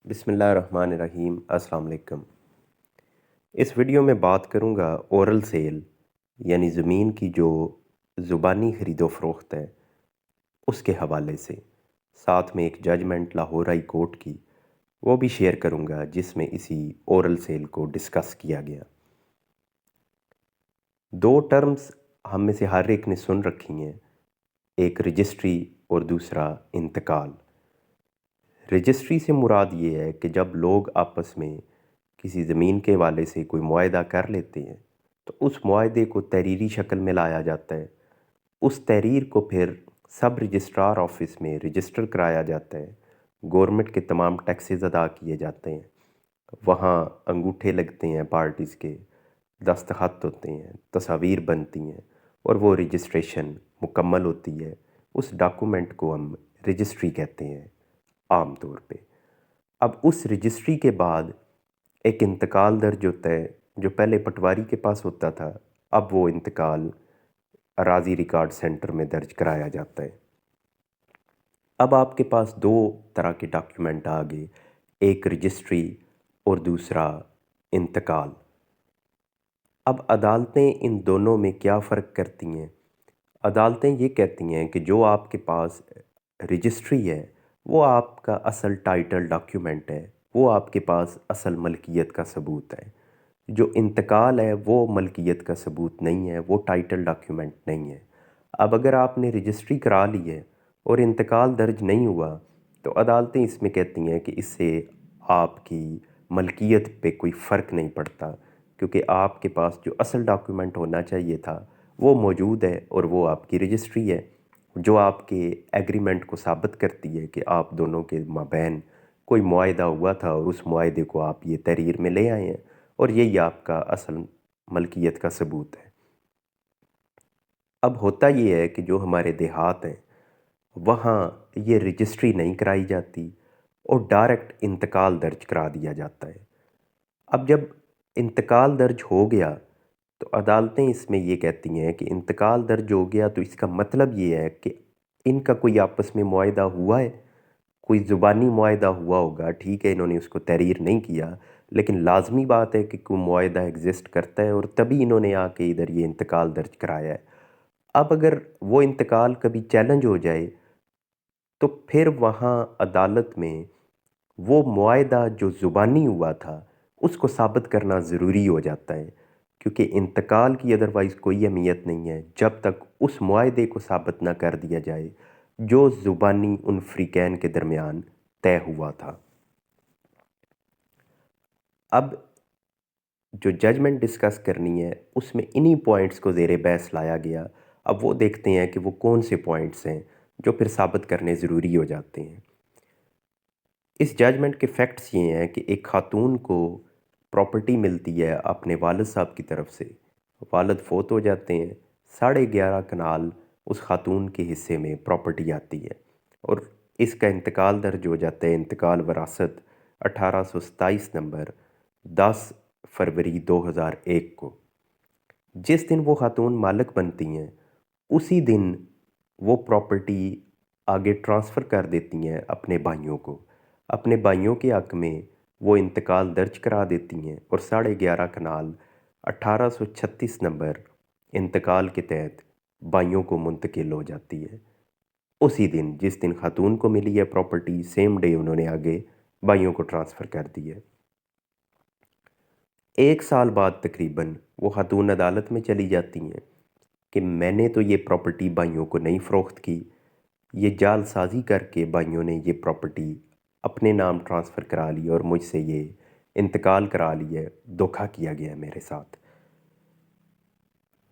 بسم اللہ الرحمن الرحیم۔ السلام علیکم۔ اس ویڈیو میں بات کروں گا اورل سیل یعنی زمین کی جو زبانی خرید و فروخت ہے اس کے حوالے سے، ساتھ میں ایک ججمنٹ لاہور ہائی کورٹ کی وہ بھی شیئر کروں گا جس میں اسی اورل سیل کو ڈسکس کیا گیا۔ دو ٹرمز ہم میں سے ہر ایک نے سن رکھی ہیں، ایک رجسٹری اور دوسرا انتقال۔ رجسٹری سے مراد یہ ہے کہ جب لوگ آپس میں کسی زمین کے حوالے سے کوئی معاہدہ کر لیتے ہیں تو اس معاہدے کو تحریری شکل میں لایا جاتا ہے، اس تحریر کو پھر سب رجسٹرار آفس میں رجسٹر کرایا جاتا ہے، گورنمنٹ کے تمام ٹیکسز ادا کیے جاتے ہیں، وہاں انگوٹھے لگتے ہیں پارٹیز کے، دستخط ہوتے ہیں، تصاویر بنتی ہیں اور وہ رجسٹریشن مکمل ہوتی ہے۔ اس ڈاکومنٹ کو ہم رجسٹری کہتے ہیں عام طور پہ۔ اب اس رجسٹری کے بعد ایک انتقال درج ہوتا ہے جو پہلے پٹواری کے پاس ہوتا تھا، اب وہ انتقال اراضی ریکارڈ سینٹر میں درج کرایا جاتا ہے۔ اب آپ کے پاس دو طرح کے ڈاکیومنٹ آ گئے، ایک رجسٹری اور دوسرا انتقال۔ اب عدالتیں ان دونوں میں کیا فرق کرتی ہیں؟ عدالتیں یہ کہتی ہیں کہ جو آپ کے پاس رجسٹری ہے وہ آپ کا اصل ٹائٹل ڈاکیومنٹ ہے، وہ آپ کے پاس اصل ملکیت کا ثبوت ہے۔ جو انتقال ہے وہ ملکیت کا ثبوت نہیں ہے، وہ ٹائٹل ڈاکیومنٹ نہیں ہے۔ اب اگر آپ نے رجسٹری کرا لی ہے اور انتقال درج نہیں ہوا تو عدالتیں اس میں کہتی ہیں کہ اس سے آپ کی ملکیت پہ کوئی فرق نہیں پڑتا، کیونکہ آپ کے پاس جو اصل ڈاکیومنٹ ہونا چاہیے تھا وہ موجود ہے اور وہ آپ کی رجسٹری ہے، جو آپ کے ایگریمنٹ کو ثابت کرتی ہے کہ آپ دونوں کے مابین کوئی معاہدہ ہوا تھا اور اس معاہدے کو آپ یہ تحریر میں لے آئے ہیں اور یہی آپ کا اصل ملکیت کا ثبوت ہے۔ اب ہوتا یہ ہے کہ جو ہمارے دیہات ہیں وہاں یہ رجسٹری نہیں کرائی جاتی اور ڈائریکٹ انتقال درج کرا دیا جاتا ہے۔ اب جب انتقال درج ہو گیا تو عدالتیں اس میں یہ کہتی ہیں کہ انتقال درج ہو گیا تو اس کا مطلب یہ ہے کہ ان کا کوئی آپس میں معاہدہ ہوا ہے، کوئی زبانی معاہدہ ہوا ہوگا، ٹھیک ہے انہوں نے اس کو تحریر نہیں کیا، لیکن لازمی بات ہے کہ کوئی معاہدہ ایگزسٹ کرتا ہے اور تبھی انہوں نے آ کے ادھر یہ انتقال درج کرایا ہے۔ اب اگر وہ انتقال کبھی چیلنج ہو جائے تو پھر وہاں عدالت میں وہ معاہدہ جو زبانی ہوا تھا اس کو ثابت کرنا ضروری ہو جاتا ہے، کیونکہ انتقال کی ادروائز کوئی اہمیت نہیں ہے جب تک اس معاہدے کو ثابت نہ کر دیا جائے جو زبانی ان فریقین کے درمیان طے ہوا تھا۔ اب جو ججمنٹ ڈسکس کرنی ہے اس میں انہی پوائنٹس کو زیر بحث لایا گیا۔ اب وہ دیکھتے ہیں کہ وہ کون سے پوائنٹس ہیں جو پھر ثابت کرنے ضروری ہو جاتے ہیں۔ اس ججمنٹ کے فیکٹس یہ ہیں کہ ایک خاتون کو پراپرٹی ملتی ہے اپنے والد صاحب کی طرف سے، والد فوت ہو جاتے ہیں، 11.5 کنال اس خاتون کے حصے میں پراپرٹی آتی ہے اور اس کا انتقال درج ہو جاتا ہے، انتقال وراثت 1827 نمبر 10 فروری 2001 کو۔ جس دن وہ خاتون مالک بنتی ہیں اسی دن وہ پراپرٹی آگے ٹرانسفر کر دیتی ہیں اپنے بھائیوں کو، اپنے بھائیوں کے حق میں وہ انتقال درج کرا دیتی ہیں اور 11.5 کنال 1836 نمبر انتقال کے تحت بھائیوں کو منتقل ہو جاتی ہے۔ اسی دن جس دن خاتون کو ملی ہے پراپرٹی، سیم ڈے انہوں نے آگے بھائیوں کو ٹرانسفر کر دی ہے۔ 1 سال بعد تقریباً وہ خاتون عدالت میں چلی جاتی ہیں کہ میں نے تو یہ پراپرٹی بھائیوں کو نہیں فروخت کی، یہ جعل سازی کر کے بھائیوں نے یہ پراپرٹی اپنے نام ٹرانسفر کرا لی اور مجھ سے یہ انتقال کرا لی ہے، دھوکہ کیا گیا ہے میرے ساتھ۔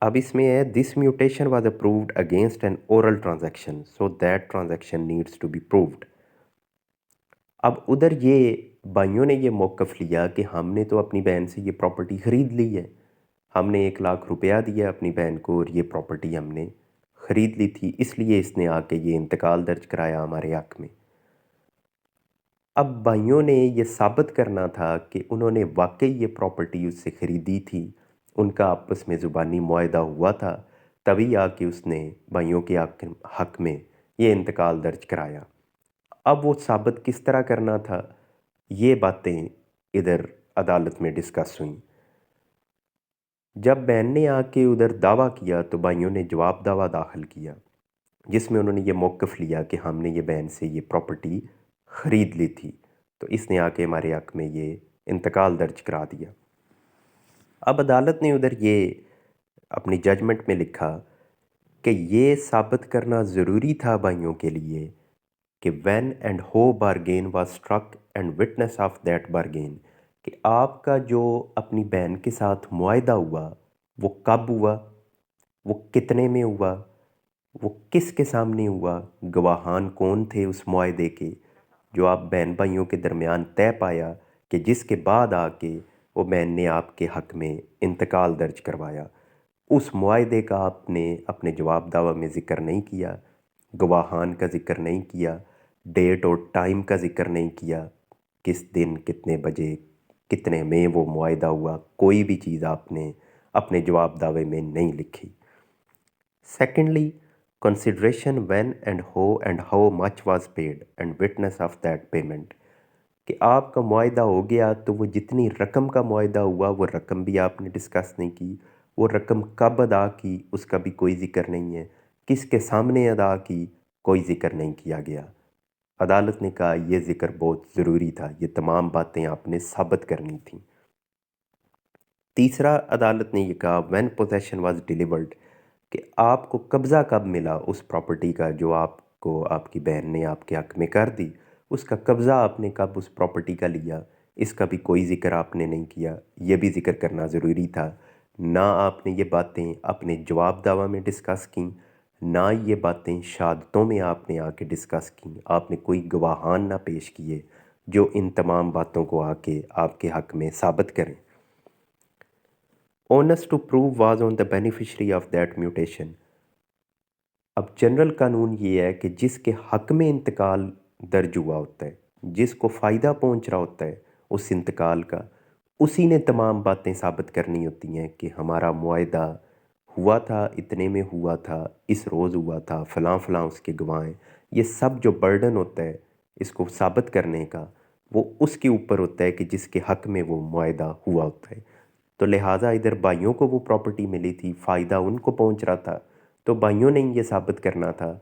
اب اس میں ہے this mutation was approved against an oral transaction so that transaction needs to be proved. اب ادھر یہ بھائیوں نے یہ موقف لیا کہ ہم نے تو اپنی بہن سے یہ پراپرٹی خرید لی ہے، ہم نے 1 لاکھ روپیہ دیا اپنی بہن کو اور یہ پراپرٹی ہم نے خرید لی تھی، اس لیے اس نے آ کے یہ انتقال درج کرایا ہمارے حق میں۔ اب بھائیوں نے یہ ثابت کرنا تھا کہ انہوں نے واقعی یہ پراپرٹی اس سے خریدی تھی، ان کا آپس میں زبانی معاہدہ ہوا تھا، تبھی آ کے اس نے بھائیوں کے حق میں یہ انتقال درج کرایا۔ اب وہ ثابت کس طرح کرنا تھا؟ یہ باتیں ادھر عدالت میں ڈسکس ہوئیں۔ جب بہن نے آ کے ادھر دعویٰ کیا تو بھائیوں نے جواب دعویٰ داخل کیا، جس میں انہوں نے یہ موقف لیا کہ ہم نے یہ بہن سے یہ پراپرٹی خرید لی تھی، تو اس نے آ کے ہمارے حق میں یہ انتقال درج کرا دیا۔ اب عدالت نے ادھر یہ اپنی ججمنٹ میں لکھا کہ یہ ثابت کرنا ضروری تھا بھائیوں کے لیے کہ when and how bargain was struck and witness of that bargain, کہ آپ کا جو اپنی بہن کے ساتھ معاہدہ ہوا وہ کب ہوا، وہ کتنے میں ہوا، وہ کس کے سامنے ہوا، گواہان کون تھے اس معاہدے کے جو آپ بہن بھائیوں کے درمیان طے پایا، کہ جس کے بعد آ کے وہ بہن نے آپ کے حق میں انتقال درج کروایا۔ اس معاہدے کا آپ نے اپنے جواب دعویٰ میں ذکر نہیں کیا، گواہان کا ذکر نہیں کیا، ڈیٹ اور ٹائم کا ذکر نہیں کیا، کس دن کتنے بجے کتنے میں وہ معاہدہ ہوا، کوئی بھی چیز آپ نے اپنے جواب دعوے میں نہیں لکھی۔ Secondly, consideration when and how much was paid and witness of that payment, کہ آپ کا معاہدہ ہو گیا تو وہ جتنی رقم کا معاہدہ ہوا وہ رقم بھی آپ نے ڈسکس نہیں کی، وہ رقم کب ادا کی اس کا بھی کوئی ذکر نہیں ہے، کس کے سامنے ادا کی کوئی ذکر نہیں کیا گیا۔ عدالت نے کہا یہ ذکر بہت ضروری تھا، یہ تمام باتیں آپ نے ثابت کرنی تھیں۔ تیسرا، عدالت نے یہ کہا وین پوزیشن واز ڈیلیورڈ، کہ آپ کو قبضہ کب ملا اس پراپرٹی کا جو آپ کو آپ کی بہن نے آپ کے حق میں کر دی، اس کا قبضہ آپ نے کب اس پراپرٹی کا لیا، اس کا بھی کوئی ذکر آپ نے نہیں کیا، یہ بھی ذکر کرنا ضروری تھا۔ نہ آپ نے یہ باتیں اپنے جواب دعویٰ میں ڈسکس کیں، نہ یہ باتیں شہادتوں میں آپ نے آ کے ڈسکس کیں، آپ نے کوئی گواہان نہ پیش کیے جو ان تمام باتوں کو آ کے آپ کے حق میں ثابت کریں۔ Onus to prove was on the beneficiary of that mutation. اب جنرل قانون یہ ہے کہ جس کے حق میں انتقال درج ہوا ہوتا ہے، جس کو فائدہ پہنچ رہا ہوتا ہے اس انتقال کا، اسی نے تمام باتیں ثابت کرنی ہوتی ہیں کہ ہمارا معاہدہ ہوا تھا، اتنے میں ہوا تھا، اس روز ہوا تھا، فلاں فلاں اس کے گواہ ہیں۔ یہ سب جو برڈن ہوتا ہے اس کو ثابت کرنے کا، وہ اس کے اوپر ہوتا ہے کہ جس کے حق میں وہ معاہدہ ہوا ہوتا ہے۔ تو لہٰذا ادھر بھائیوں کو وہ پراپرٹی ملی تھی، فائدہ ان کو پہنچ رہا تھا، تو بھائیوں نے یہ ثابت کرنا تھا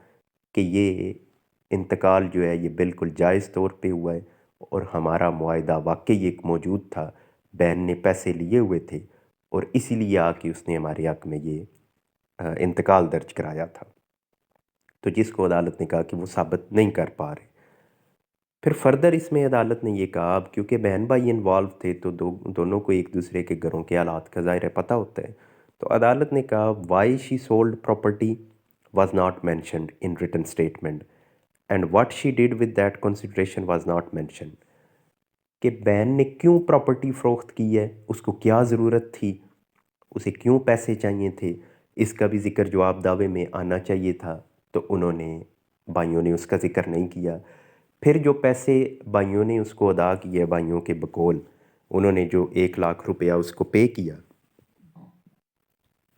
کہ یہ انتقال جو ہے یہ بالکل جائز طور پہ ہوا ہے اور ہمارا معاہدہ واقعی ایک موجود تھا، بہن نے پیسے لیے ہوئے تھے اور اسی لیے آ کے اس نے ہمارے حق میں یہ انتقال درج کرایا تھا، تو جس کو عدالت نے کہا کہ وہ ثابت نہیں کر پا رہے۔ پھر فردر اس میں عدالت نے یہ کہا اب کیونکہ بہن بھائی انوالو تھے تو دونوں کو ایک دوسرے کے گھروں کے حالات کا ظاہر ہے پتہ ہوتا ہے، تو عدالت نے کہا why she sold property was not mentioned in written statement and what she did with that consideration was not mentioned, کہ بہن نے کیوں پراپرٹی فروخت کی ہے، اس کو کیا ضرورت تھی، اسے کیوں پیسے چاہیے تھے، اس کا بھی ذکر جواب دعوے میں آنا چاہیے تھا، تو بھائیوں نے اس کا ذکر نہیں کیا۔ پھر جو پیسے بھائیوں نے اس کو ادا کیے، بھائیوں کے بقول انہوں نے جو 1,00,000 روپیہ اس کو پے کیا،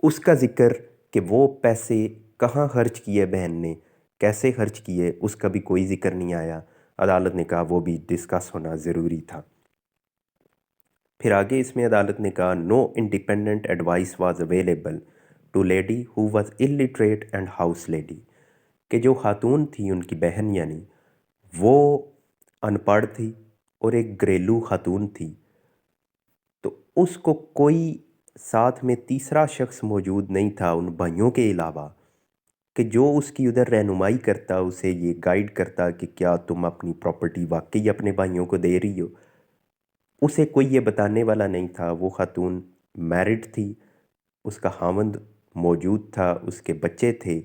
اس کا ذکر کہ وہ پیسے کہاں خرچ کیے بہن نے، کیسے خرچ کیے، اس کا بھی کوئی ذکر نہیں آیا۔ عدالت نے کہا وہ بھی ڈسکس ہونا ضروری تھا۔ پھر آگے اس میں عدالت نے کہا no independent advice was available to lady who was illiterate and house lady, کہ جو خاتون تھی ان کی بہن یعنی وہ ان پڑھ تھی اور ایک گھریلو خاتون تھی، تو اس کو کوئی ساتھ میں تیسرا شخص موجود نہیں تھا ان بھائیوں کے علاوہ کہ جو اس کی ادھر رہنمائی کرتا، اسے یہ گائیڈ کرتا کہ کیا تم اپنی پراپرٹی واقعی اپنے بھائیوں کو دے رہی ہو، اسے کوئی یہ بتانے والا نہیں تھا۔ وہ خاتون میرڈ تھی، اس کا خاوند موجود تھا، اس کے بچے تھے،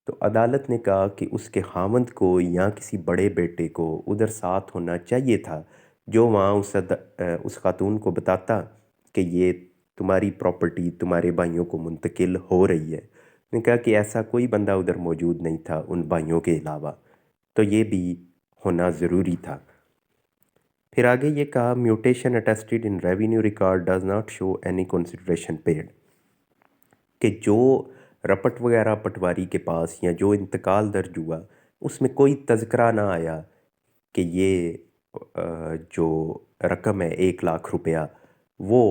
تو عدالت نے کہا کہ اس کے خاوند کو یا کسی بڑے بیٹے کو ادھر ساتھ ہونا چاہیے تھا جو وہاں اس خاتون کو بتاتا کہ یہ تمہاری پراپرٹی تمہارے بھائیوں کو منتقل ہو رہی ہے۔ نے کہا کہ ایسا کوئی بندہ ادھر موجود نہیں تھا ان بھائیوں کے علاوہ، تو یہ بھی ہونا ضروری تھا۔ پھر آگے یہ کہا mutation attested in revenue record does not show any consideration paid, کہ جو رپٹ وغیرہ پٹواری کے پاس یا جو انتقال درج ہوا اس میں کوئی تذکرہ نہ آیا کہ یہ جو رقم ہے 1 لاکھ روپیہ وہ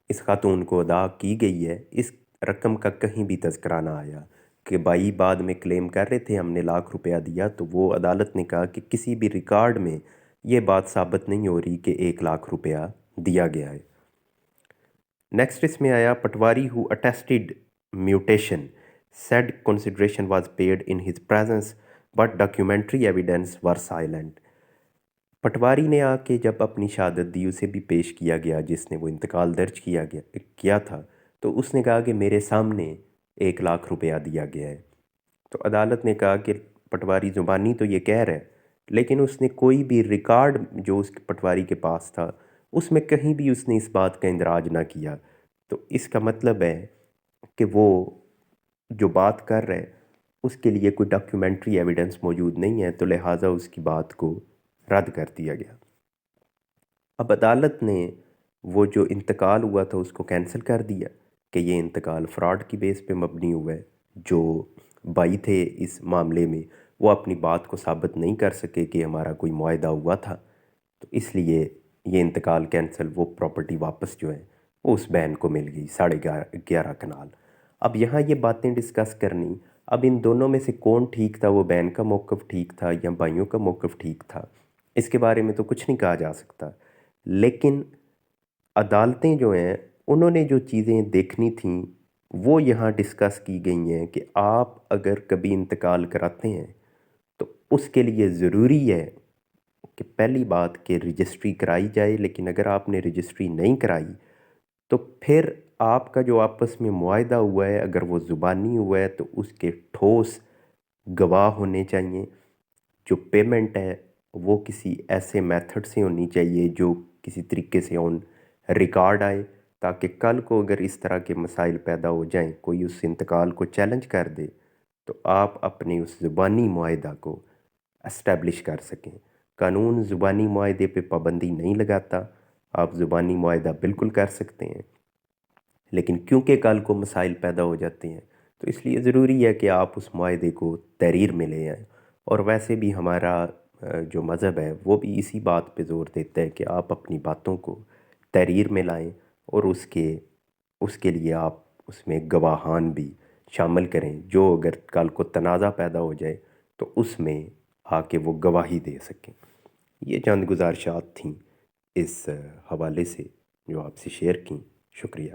اس خاتون کو ادا کی گئی ہے، اس رقم کا کہیں بھی تذکرہ نہ آیا کہ بھائی بعد میں کلیم کر رہے تھے ہم نے 1 لاکھ روپیہ دیا، تو وہ عدالت نے کہا کہ کسی بھی ریکارڈ میں یہ بات ثابت نہیں ہو رہی کہ 1 لاکھ روپیہ دیا گیا ہے۔ نیکسٹ اس میں آیا patwari who attested mutation said consideration was paid in his presence but documentary evidence were silent۔ Patwari نے آ کے جب اپنی شہادت دی، اسے بھی پیش کیا گیا جس نے وہ انتقال درج کیا تھا، تو اس نے کہا کہ میرے سامنے 1 لاکھ روپیہ دیا گیا ہے۔ تو عدالت نے کہا کہ پٹواری زبانی تو یہ کہہ رہا ہے لیکن اس نے کوئی بھی ریکارڈ جو اس پٹواری کے پاس تھا اس میں کہیں بھی اس نے اس بات کا اندراج نہ کیا، تو اس کا مطلب ہے کہ وہ جو بات کر رہے اس کے لیے کوئی ڈاکیومنٹری ایویڈنس موجود نہیں ہے، تو لہٰذا اس کی بات کو رد کر دیا گیا۔ اب عدالت نے وہ جو انتقال ہوا تھا اس کو کینسل کر دیا کہ یہ انتقال فراڈ کی بیس پہ مبنی ہوا ہے۔ جو بھائی تھے اس معاملے میں وہ اپنی بات کو ثابت نہیں کر سکے کہ ہمارا کوئی معاہدہ ہوا تھا، تو اس لیے یہ انتقال کینسل، وہ پراپرٹی واپس جو ہے وہ اس بہن کو مل گئی 11.5 کنال۔ اب یہاں یہ باتیں ڈسکس کرنی، اب ان دونوں میں سے کون ٹھیک تھا، وہ بہن کا موقف ٹھیک تھا یا بھائیوں کا موقف ٹھیک تھا، اس کے بارے میں تو کچھ نہیں کہا جا سکتا، لیکن عدالتیں جو ہیں انہوں نے جو چیزیں دیکھنی تھیں وہ یہاں ڈسکس کی گئی ہیں کہ آپ اگر کبھی انتقال کراتے ہیں تو اس کے لیے ضروری ہے کہ پہلی بات کہ رجسٹری کرائی جائے، لیکن اگر آپ نے رجسٹری نہیں کرائی تو پھر آپ کا جو آپس میں معاہدہ ہوا ہے اگر وہ زبانی ہوا ہے تو اس کے ٹھوس گواہ ہونے چاہیے، جو پیمنٹ ہے وہ کسی ایسے میتھڈ سے ہونی چاہیے جو کسی طریقے سے آن ریکارڈ آئے، تاکہ کل کو اگر اس طرح کے مسائل پیدا ہو جائیں، کوئی اس انتقال کو چیلنج کر دے تو آپ اپنے اس زبانی معاہدہ کو اسٹیبلش کر سکیں۔ قانون زبانی معاہدے پہ پابندی نہیں لگاتا، آپ زبانی معاہدہ بالکل کر سکتے ہیں، لیکن کیونکہ کل کو مسائل پیدا ہو جاتے ہیں تو اس لیے ضروری ہے کہ آپ اس معاہدے کو تحریر میں لے آئیں۔ اور ویسے بھی ہمارا جو مذہب ہے وہ بھی اسی بات پہ زور دیتا ہے کہ آپ اپنی باتوں کو تحریر میں لائیں اور اس کے لیے آپ اس میں گواہان بھی شامل کریں، جو اگر کل کو تنازع پیدا ہو جائے تو اس میں آ کے وہ گواہی دے سکیں۔ یہ چند گزارشات تھیں اس حوالے سے جو آپ سے شیئر کیں، شکریہ۔